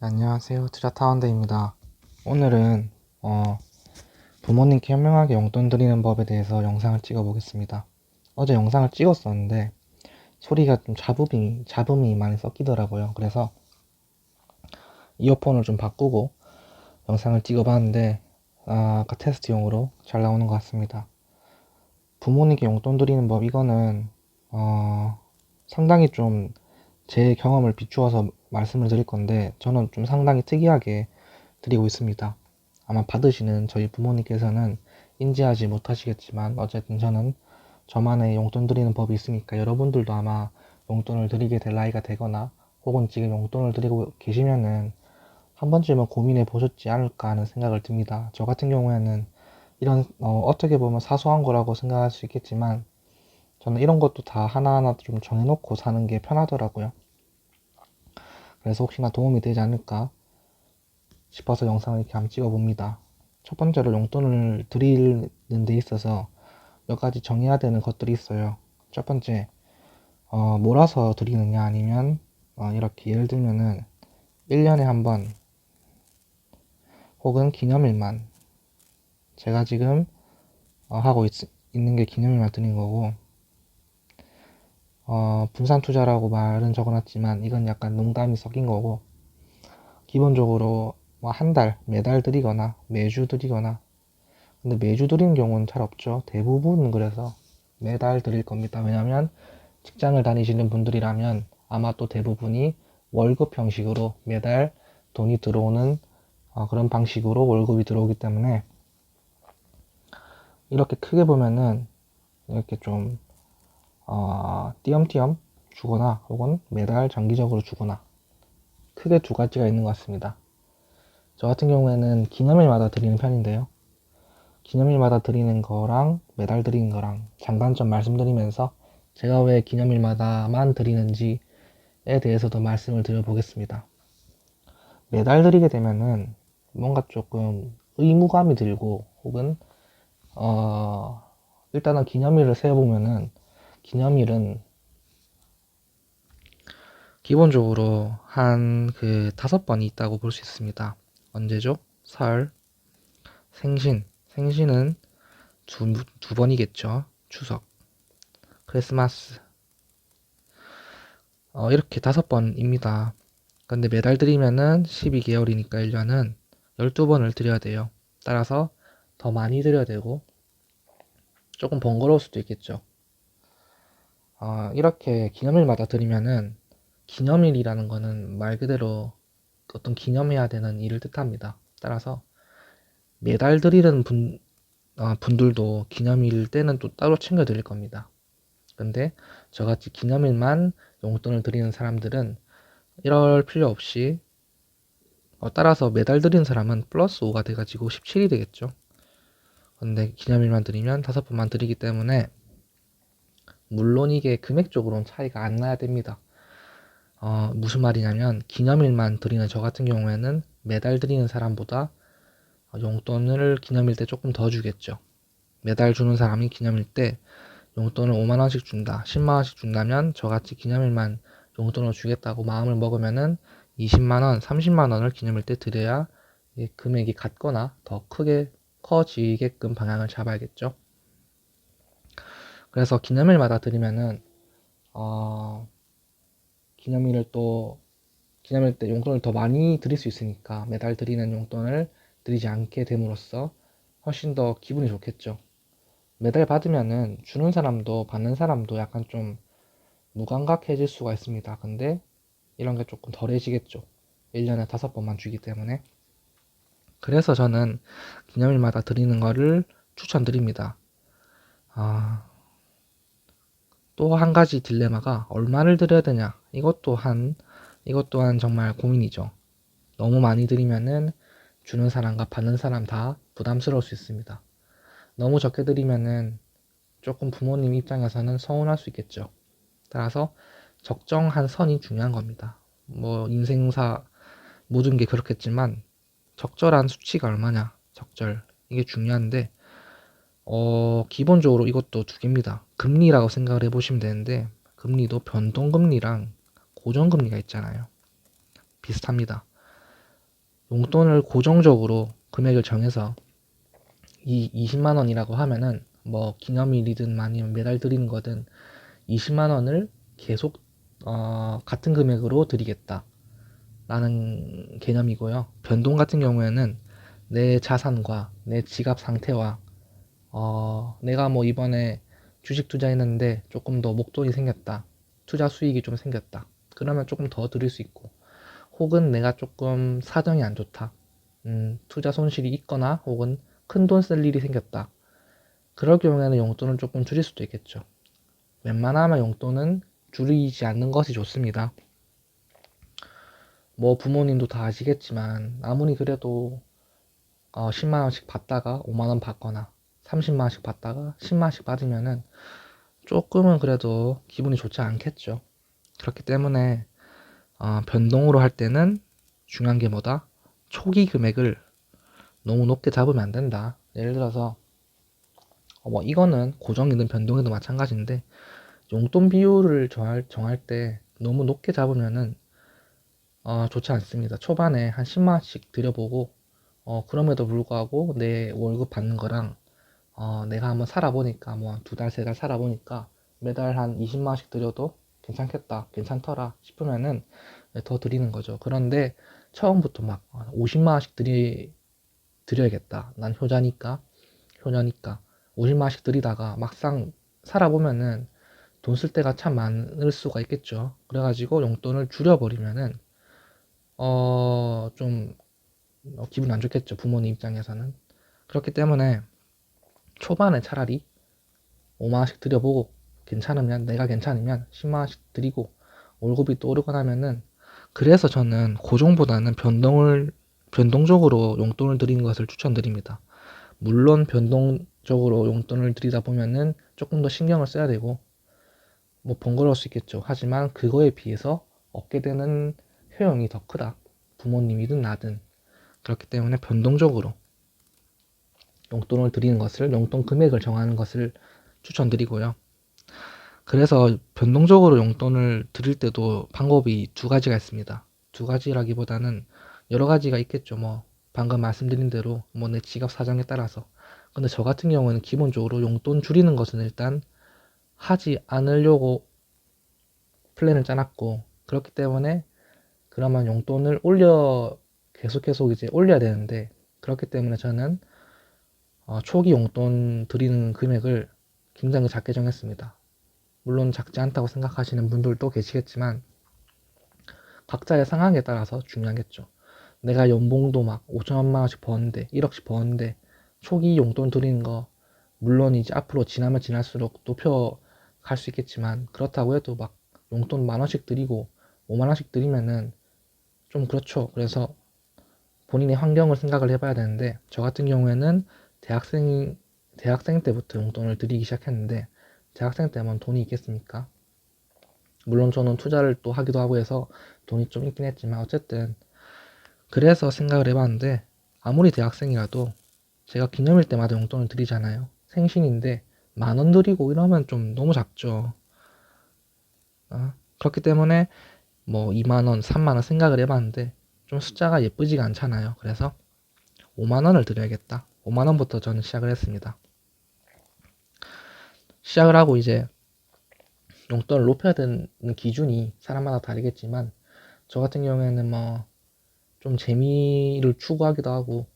안녕하세요. 투자타원대입니다. 오늘은 부모님께 현명하게 용돈 드리는 법에 대해서 영상을 찍어 보겠습니다. 어제 영상을 찍었었는데 소리가 좀 잡음이 많이 섞이더라고요. 그래서 이어폰을 좀 바꾸고 영상을 찍어 봤는데 아까 테스트용으로 잘 나오는 것 같습니다. 부모님께 용돈 드리는 법, 이거는 상당히 좀 제 경험을 비추어서 말씀을 드릴 건데, 저는 좀 상당히 특이하게 드리고 있습니다. 아마 받으시는 저희 부모님께서는 인지하지 못하시겠지만, 어쨌든 저는 저만의 용돈 드리는 법이 있으니까 여러분들도 아마 용돈을 드리게 될 나이가 되거나 혹은 지금 용돈을 드리고 계시면은 한 번쯤은 고민해 보셨지 않을까 하는 생각을 듭니다. 저 같은 경우에는 이런 어떻게 보면 사소한 거라고 생각할 수 있겠지만, 저는 이런 것도 다 하나하나 좀 정해놓고 사는 게 편하더라고요. 그래서 혹시나 도움이 되지 않을까 싶어서 영상을 이렇게 한번 찍어 봅니다. 첫 번째로, 용돈을 드리는 데 있어서 몇 가지 정해야 되는 것들이 있어요. 첫 번째, 몰아서 드리느냐 아니면 이렇게 예를 들면은 1년에 한 번 혹은 기념일만, 제가 지금 하고 있는 게 기념일만 드린 거고, 분산 투자라고 말은 적어놨지만 이건 약간 농담이 섞인 거고, 기본적으로 뭐 한 달, 매달 드리거나 매주 드리거나, 근데 매주 드리는 경우는 잘 없죠. 대부분은 그래서 매달 드릴 겁니다. 왜냐면 직장을 다니시는 분들이라면 아마 또 대부분이 월급 형식으로 매달 돈이 들어오는 그런 방식으로 월급이 들어오기 때문에, 이렇게 크게 보면은 이렇게 좀 띄엄띄엄 주거나 혹은 매달 정기적으로 주거나, 크게 두 가지가 있는 것 같습니다. 저 같은 경우에는 기념일마다 드리는 편인데요, 기념일마다 드리는 거랑 매달 드리는 거랑 장단점 말씀드리면서 제가 왜 기념일마다만 드리는지에 대해서도 말씀을 드려보겠습니다. 매달 드리게 되면은 뭔가 조금 의무감이 들고, 혹은 일단은 기념일을 세어보면은, 기념일은 기본적으로 한 그 5번이 있다고 볼 수 있습니다. 언제죠? 설, 생신은 두 번이겠죠. 추석, 크리스마스, 이렇게 5번입니다. 근데 매달 드리면은 12개월이니까 1년은 12번을 드려야 돼요. 따라서 더 많이 드려야 되고 조금 번거로울 수도 있겠죠. 이렇게 기념일마다 드리면은, 기념일이라는 거는 말 그대로 어떤 기념해야 되는 일을 뜻합니다. 따라서 매달 드리는 분들도 기념일 때는 또 따로 챙겨 드릴 겁니다. 근데 저같이 기념일만 용돈을 드리는 사람들은 이럴 필요 없이, 따라서 매달 드리는 사람은 플러스 5가 돼가지고 17이 되겠죠. 근데 기념일만 드리면 5번만 드리기 때문에, 물론 이게 금액적으로는 차이가 안 나야 됩니다. 무슨 말이냐면, 기념일만 드리는 저 같은 경우에는 매달 드리는 사람보다 용돈을 기념일 때 조금 더 주겠죠. 매달 주는 사람이 기념일 때 용돈을 5만원씩 준다, 10만원씩 준다면, 저같이 기념일만 용돈을 주겠다고 마음을 먹으면은 20만원, 30만원을 기념일 때 드려야 금액이 같거나 더 크게 커지게끔 방향을 잡아야겠죠. 그래서 기념일마다 드리면은 기념일 때 용돈을 더 많이 드릴 수 있으니까, 매달 드리는 용돈을 드리지 않게 됨으로써 훨씬 더 기분이 좋겠죠. 매달 받으면은 주는 사람도 받는 사람도 약간 좀 무감각해질 수가 있습니다. 근데 이런 게 조금 덜해지겠죠. 1년에 5번만 주기 때문에. 그래서 저는 기념일마다 드리는 거를 추천드립니다. 또 한 가지 딜레마가 얼마를 드려야 되냐. 이것 또한 정말 고민이죠. 너무 많이 드리면은 주는 사람과 받는 사람 다 부담스러울 수 있습니다. 너무 적게 드리면은 조금 부모님 입장에서는 서운할 수 있겠죠. 따라서 적정한 선이 중요한 겁니다. 뭐 인생사 모든 게 그렇겠지만, 적절한 수치가 얼마냐, 적절, 이게 중요한데, 기본적으로 이것도 두 개입니다. 금리라고 생각을 해보시면 되는데, 금리도 변동금리랑 고정금리가 있잖아요. 비슷합니다. 용돈을 고정적으로 금액을 정해서 이 20만 원이라고 하면은 뭐 기념일이든 아니면 매달 드리는 거든 20만 원을 계속 같은 금액으로 드리겠다 라는 개념이고요. 변동 같은 경우에는 내 자산과 내 지갑 상태와 내가 뭐 이번에 주식 투자했는데 조금 더 목돈이 생겼다. 투자 수익이 좀 생겼다. 그러면 조금 더 드릴 수 있고, 혹은 내가 조금 사정이 안 좋다. 투자 손실이 있거나 혹은 큰 돈 쓸 일이 생겼다. 그럴 경우에는 용돈을 조금 줄일 수도 있겠죠. 웬만하면 용돈은 줄이지 않는 것이 좋습니다. 뭐 부모님도 다 아시겠지만 아무리 그래도 10만 원씩 받다가 5만 원 받거나 30만 원씩 받다가 10만 원씩 받으면은 조금은 그래도 기분이 좋지 않겠죠. 그렇기 때문에 변동으로 할 때는 중요한 게 뭐다? 초기 금액을 너무 높게 잡으면 안 된다. 예를 들어서 뭐 이거는 고정이든 변동이든 마찬가지인데 용돈 비율을 정할 때 너무 높게 잡으면은 좋지 않습니다. 초반에 한 10만 원씩 들여보고 그럼에도 불구하고 내 월급 받는 거랑 내가 한번 살아보니까 뭐 두 달, 세 달 살아보니까 매달 한 20만 원씩 들여도 괜찮겠다, 괜찮더라 싶으면은 더 드리는 거죠. 그런데 처음부터 막 50만 원씩 드려야겠다. 난 효자니까 50만 원씩 드리다가 막상 살아보면은 돈 쓸 때가 참 많을 수가 있겠죠. 그래가지고 용돈을 줄여버리면은 좀 기분 안 좋겠죠. 부모님 입장에서는. 그렇기 때문에 초반에 차라리 5만 원씩 드려보고 괜찮으면 내가 괜찮으면 10만 원씩 드리고 월급이 또 오르고 나면은 그래서 저는 고정보다는 변동적으로 용돈을 드리는 것을 추천드립니다. 물론 변동적으로 용돈을 드리다 보면은 조금 더 신경을 써야 되고 뭐 번거로울 수 있겠죠. 하지만 그거에 비해서 얻게 되는 효용이 더 크다. 부모님이든 나든. 그렇기 때문에 변동적으로 용돈을 드리는 것을, 용돈 금액을 정하는 것을 추천드리고요. 그래서 변동적으로 용돈을 드릴 때도 방법이 두 가지가 있습니다. 두 가지라기보다는 여러 가지가 있겠죠. 뭐 방금 말씀드린 대로 뭐 내 지갑 사정에 따라서. 근데 저 같은 경우는 기본적으로 용돈 줄이는 것은 일단 하지 않으려고 플랜을 짜놨고, 그렇기 때문에 그러면 용돈을 계속 이제 올려야 되는데, 그렇기 때문에 저는 초기 용돈 드리는 금액을 굉장히 작게 정했습니다. 물론 작지 않다고 생각하시는 분들도 계시겠지만 각자의 상황에 따라서 중요하겠죠. 내가 연봉도 막 5천만 원씩 버는데 1억씩 버는데 초기 용돈 드리는 거 물론 이제 앞으로 지나면 지날수록 높여 갈 수 있겠지만, 그렇다고 해도 막 용돈 만 원씩 드리고 5만 원씩 드리면은 좀 그렇죠. 그래서 본인의 환경을 생각을 해봐야 되는데, 저 같은 경우에는 대학생 때부터 용돈을 드리기 시작했는데, 대학생 때면 돈이 있겠습니까? 물론 저는 투자를 또 하기도 하고 해서 돈이 좀 있긴 했지만, 어쨌든 그래서 생각을 해봤는데, 아무리 대학생이라도 제가 기념일 때마다 용돈을 드리잖아요. 생신인데 만 원 드리고 이러면 좀 너무 작죠. 그렇기 때문에 뭐 2만 원, 3만 원 생각을 해봤는데 좀 숫자가 예쁘지가 않잖아요. 그래서 5만 원을 드려야겠다. 5만 원부터 저는 시작을 했습니다. 시작을 하고 이제 용돈을 높여야 되는 기준이 사람마다 다르겠지만, 저 같은 경우에는 뭐 좀 재미를 추구하기도 하고,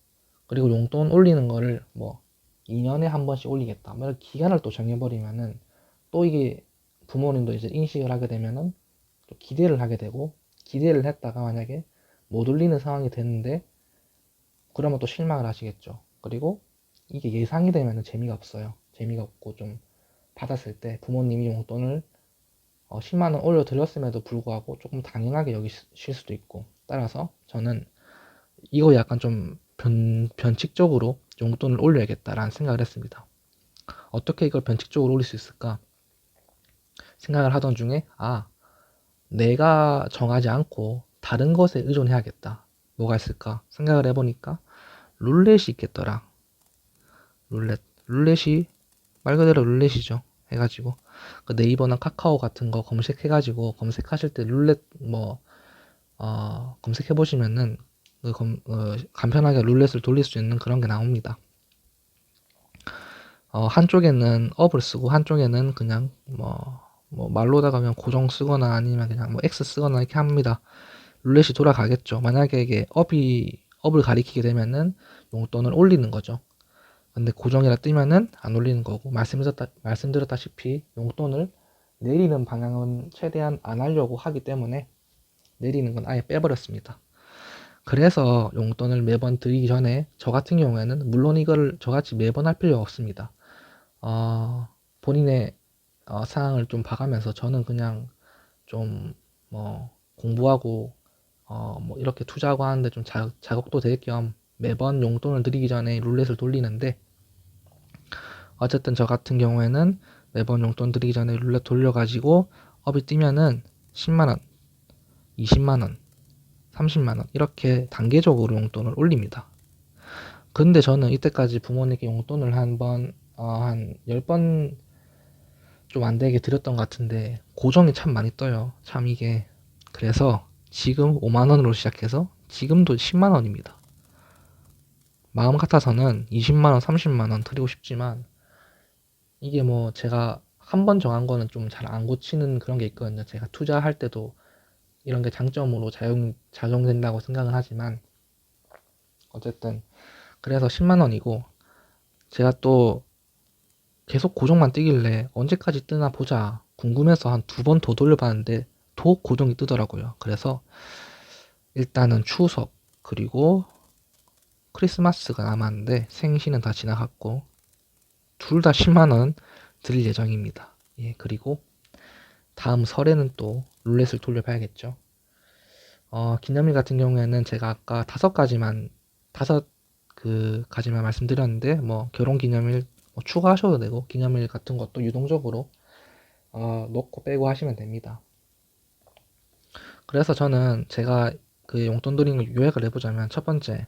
그리고 용돈 올리는 거를 뭐 2년에 한 번씩 올리겠다. 뭐 기간을 또 정해버리면은 또 이게 부모님도 이제 인식을 하게 되면은 또 기대를 하게 되고, 기대를 했다가 만약에 못 올리는 상황이 됐는데 그러면 또 실망을 하시겠죠. 그리고 이게 예상이 되면은 재미가 없어요. 재미가 없고 좀 받았을 때 부모님이 용돈을 10만 원 올려드렸음에도 불구하고 조금 당연하게 여기실 수도 있고, 따라서 저는 이거 약간 좀 변칙적으로 용돈을 올려야겠다라는 생각을 했습니다. 어떻게 이걸 변칙적으로 올릴 수 있을까 생각을 하던 중에, 내가 정하지 않고 다른 것에 의존해야겠다. 뭐가 있을까 생각을 해보니까 룰렛이 있겠더라. 룰렛이 말 그대로 룰렛이죠. 해가지고 그 네이버나 카카오 같은 거 검색해가지고 검색하실 때 룰렛 뭐 검색해 보시면은 간편하게 룰렛을 돌릴 수 있는 그런 게 나옵니다. 한쪽에는 업을 쓰고 한쪽에는 그냥 뭐 말로다가 그냥 고정 쓰거나 아니면 그냥 뭐 X 쓰거나 이렇게 합니다. 룰렛이 돌아가겠죠. 만약에 이게 업을 가리키게 되면은 용돈을 올리는 거죠. 근데 고정이라 뜨면은 안 올리는 거고, 말씀드렸다시피 용돈을 내리는 방향은 최대한 안 하려고 하기 때문에 내리는 건 아예 빼버렸습니다. 그래서 용돈을 매번 드리기 전에 저 같은 경우에는 물론 이걸 저같이 매번 할 필요가 없습니다. 본인의 상황을 좀 봐가면서 저는 그냥 좀 뭐 공부하고 뭐 이렇게 투자하고 하는데 좀 자극도 될 겸 매번 용돈을 드리기 전에 룰렛을 돌리는데, 어쨌든 저 같은 경우에는 매번 용돈 드리기 전에 룰렛 돌려가지고 업이 뛰면은 10만원, 20만원, 30만원 이렇게 단계적으로 용돈을 올립니다. 근데 저는 이때까지 부모님께 용돈을 한 10번 좀 안 되게 드렸던 것 같은데 고정이 참 많이 떠요. 참 이게. 그래서 지금 5만원으로 시작해서 지금도 10만원입니다. 마음 같아서는 20만원, 30만원 드리고 싶지만 이게 뭐 제가 한 번 정한 거는 좀 잘 안 고치는 그런 게 있거든요. 제가 투자할 때도 이런 게 장점으로 작용된다고 생각은 하지만 어쨌든 그래서 10만원이고, 제가 또 계속 고정만 뜨길래 언제까지 뜨나 보자 궁금해서 한 2번 더 돌려봤는데 더 고정이 뜨더라고요. 그래서 일단은 추석 그리고 크리스마스가 남았는데 생신은 다 지나갔고 둘 다 10만원 드릴 예정입니다. 예, 그리고 다음 설에는 또 룰렛을 돌려봐야겠죠. 기념일 같은 경우에는 제가 아까 다섯 그 가지만 말씀드렸는데 뭐 결혼 기념일 뭐 추가하셔도 되고 기념일 같은 것도 유동적으로 넣고 빼고 하시면 됩니다. 그래서 저는 제가 그 용돈 드리는 걸 요약을 해보자면, 첫 번째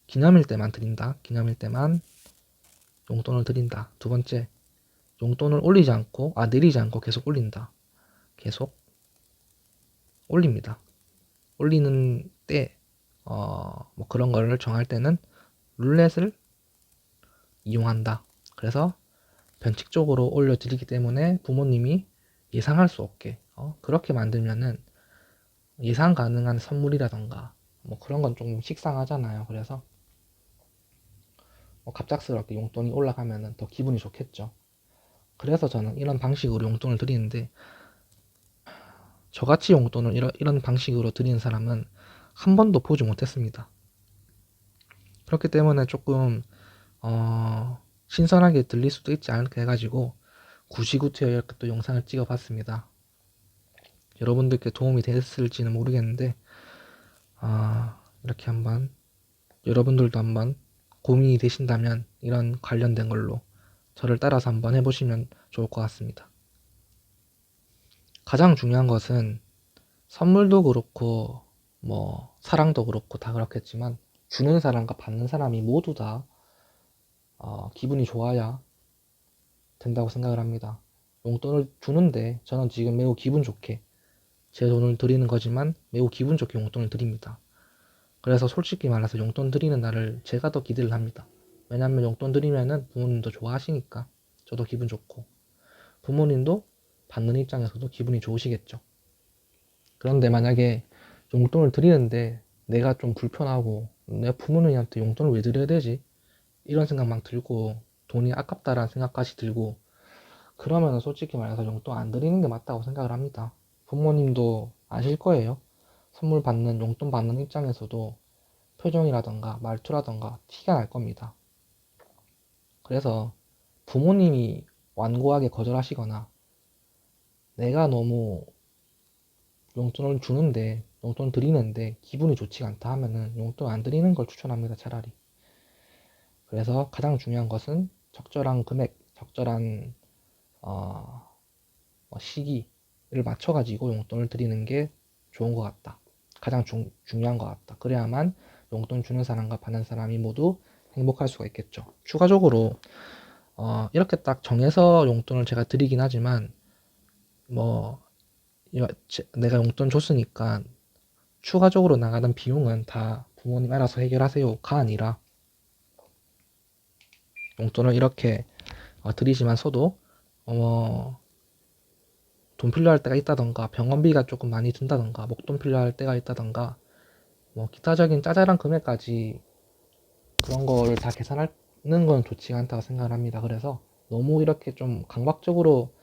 기념일 때만 드린다. 기념일 때만 용돈을 드린다. 두 번째, 용돈을 내리지 않고 계속 올린다. 계속 올립니다. 올리는 때 뭐 그런 거를 정할 때는 룰렛을 이용한다. 그래서 변칙적으로 올려드리기 때문에 부모님이 예상할 수 없게 그렇게 만들면은 예상 가능한 선물이라던가 뭐 그런 건 좀 식상하잖아요. 그래서 갑작스럽게 용돈이 올라가면은 더 기분이 좋겠죠. 그래서 저는 이런 방식으로 용돈을 드리는데, 저같이 용돈을 이런 방식으로 드리는 사람은 한 번도 보지 못했습니다. 그렇기 때문에 조금 신선하게 들릴 수도 있지 않을까 해가지고 구시구투에 이렇게 또 영상을 찍어봤습니다. 여러분들께 도움이 됐을지는 모르겠는데 이렇게 한번 여러분들도 한번 고민이 되신다면 이런 관련된 걸로 저를 따라서 한번 해보시면 좋을 것 같습니다. 가장 중요한 것은 선물도 그렇고 뭐 사랑도 그렇고 다 그렇겠지만 주는 사람과 받는 사람이 모두 다 기분이 좋아야 된다고 생각을 합니다. 용돈을 주는데 저는 지금 매우 기분 좋게 제 돈을 드리는 거지만 매우 기분 좋게 용돈을 드립니다. 그래서 솔직히 말해서 용돈 드리는 날을 제가 더 기대를 합니다. 왜냐면 용돈 드리면은 부모님도 좋아하시니까 저도 기분 좋고 부모님도 받는 입장에서도 기분이 좋으시겠죠. 그런데 만약에 용돈을 드리는데 내가 좀 불편하고 내 부모님한테 용돈을 왜 드려야 되지? 이런 생각만 들고 돈이 아깝다라는 생각까지 들고 그러면 솔직히 말해서 용돈 안 드리는 게 맞다고 생각을 합니다. 부모님도 아실 거예요. 선물 받는, 용돈 받는 입장에서도 표정이라던가 말투라던가 티가 날 겁니다. 그래서 부모님이 완고하게 거절하시거나 내가 너무 용돈을 주는데, 용돈 드리는데 기분이 좋지가 않다 하면은 용돈 안 드리는 걸 추천합니다, 차라리. 그래서 가장 중요한 것은 적절한 금액, 적절한 시기를 맞춰가지고 용돈을 드리는 게 좋은 것 같다. 가장 중요한 것 같다. 그래야만 용돈 주는 사람과 받는 사람이 모두 행복할 수가 있겠죠. 추가적으로 이렇게 딱 정해서 용돈을 제가 드리긴 하지만 뭐 내가 용돈 줬으니까 추가적으로 나가는 비용은 다 부모님 알아서 해결하세요가 아니라 용돈을 이렇게 드리지만서도 돈 필요할 때가 있다던가 병원비가 조금 많이 든다던가 목돈 필요할 때가 있다던가 뭐 기타적인 짜잘한 금액까지 그런 거를 다 계산하는 건 좋지가 않다고 생각을 합니다. 그래서 너무 이렇게 좀 강박적으로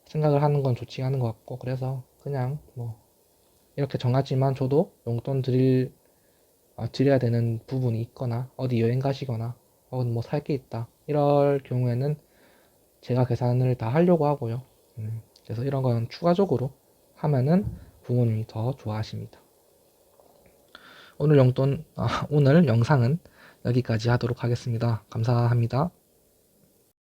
생각을 하는 건 좋지가 않은 것 같고, 그래서 그냥 뭐 이렇게 정하지만 저도 용돈 드려야 되는 부분이 있거나 어디 여행 가시거나 혹은 뭐 살 게 있다 이럴 경우에는 제가 계산을 다 하려고 하고요. 그래서 이런 건 추가적으로 하면은 부모님이 더 좋아하십니다. 오늘 영상은 여기까지 하도록 하겠습니다. 감사합니다.